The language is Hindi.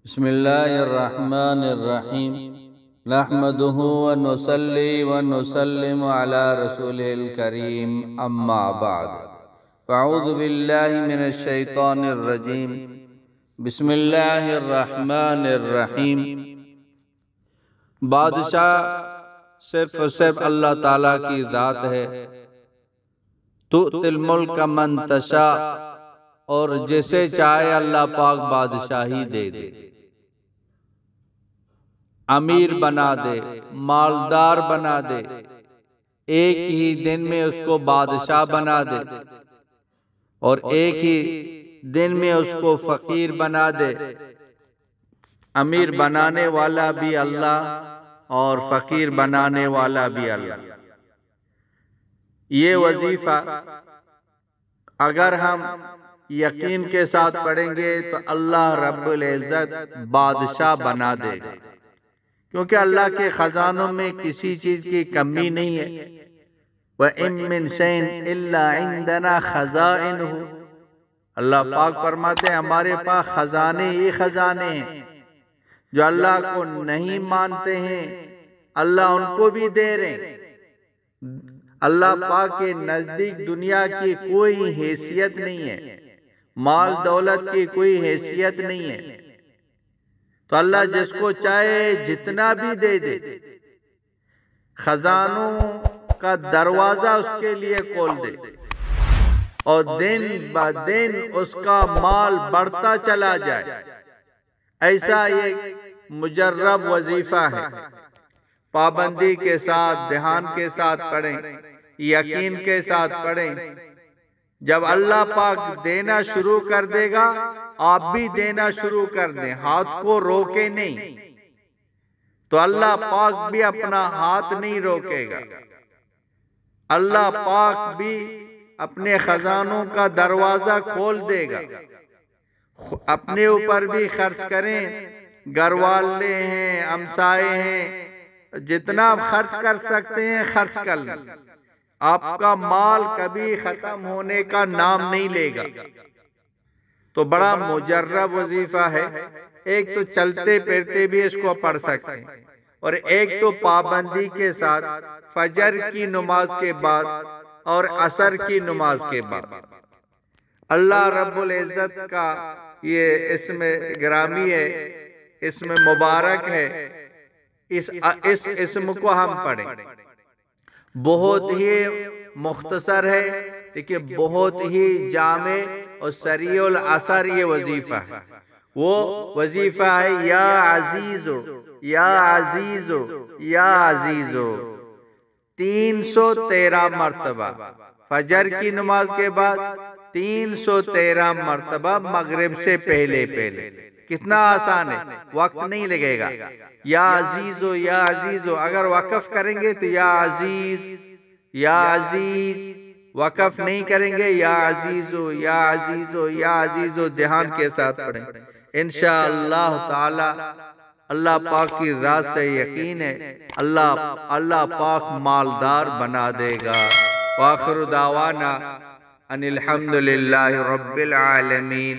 बिस्मिल्लाहिर्रहमानिर्रहीम नहमदुहु व नुसल्ली व नुसल्लिमु अला रसूलिल करीम अम्मा बाद फ़अऊज़ु बिल्लाहि मिनश शैतानिर रजीम बिस्मिल्लाहिर्रहमानिर्रहीम। बादशाह सिर्फ और सिर्फ अल्लाह ताला की ज़ात है। तुतिल मुल्क मन तशा, और जिसे चाहे अल्लाह पाक बादशाही दे दे, अमीर बना दे, मालदार बना दे, एक ही दिन में उसको बादशाह बना दे, और एक ही दिन में उसको फकीर बना दे। अमीर बनाने वाला भी अल्लाह और फकीर बनाने वाला भी अल्लाह। ये वजीफा अगर हम यकीन के साथ पढ़ेंगे तो अल्लाह रब्बुल इज्जत बादशाह बना देगा, क्योंकि अल्लाह के खजानों में किसी चीज की कमी नहीं है। व इम मिन शैइन इल्ला इंदना खज़ाइनुहु, अल्लाह पाक फरमाते हैं हमारे पास खजाने ही खजाने हैं। जो अल्लाह को नहीं मानते हैं अल्लाह उनको भी दे रहे हैं। अल्लाह पाक के नजदीक दुनिया की कोई हैसियत नहीं है, माल दौलत की कोई हैसियत नहीं है। तो अल्लाह जिसको चाहे जितना भी दे दे, खजानों का दरवाजा उसके लिए खोल दे, और दिन ब दिन उसका माल बढ़ता चला जाए। ऐसा ये मुजर्रब वजीफा है। पाबंदी के साथ, ध्यान के साथ पढ़ें, यकीन के साथ पढ़ें। जब अल्लाह पाक देना शुरू कर देगा आप भी देना शुरू कर दें, हाथ को रोके नहीं, तो अल्लाह पाक भी अपना हाथ नहीं रोकेगा। अल्लाह पाक भी अपने खजानों का दरवाजा खोल देगा। अपने ऊपर भी खर्च करें, घर वाले हैं, हमसाए हैं, जितना आप खर्च कर सकते हैं खर्च कर लें। आपका माल कभी खत्म होने का नाम नहीं लेगा। तो बड़ा मुजर्रब वजीफा है। एक तो चलते फिरते भी इसको पढ़ सकते हैं, और एक तो पाबंदी के साथ फजर की नमाज के बाद और असर की नमाज के बाद। अल्लाह रब्बुल इज्जत का ये इसमें ग्रामी है, इसमें मुबारक है। इस इसम को हम पढ़ें। बहुत ही मुख्तसर है, लेकिन बहुत ही जामे और सरीउल असर ये वजीफा है। वो वजीफा है या अजीजो या अजीजो या अजीजो, 313 मरतबा फजर की नमाज के बाद, 313 मरतबा मगरिब से पहले पहले। कितना आसान है, वक्त नहीं लगेगा। या अजीजो या अजीजो, अगर वक़फ़ करेंगे तो या अजीज या अजीज, वक़फ़ नहीं करेंगे या अजीजो या अजीजो या अजीजो। ध्यान के साथ पढ़ें, इंशाअल्लाह ताला अल्लाह पाक की ज़ात से यकीन है अल्लाह पाक मालदार बना देगा। वाखिरु दावाना अनिल हम्दुलिल्लाहि रब्बिल आलमीन।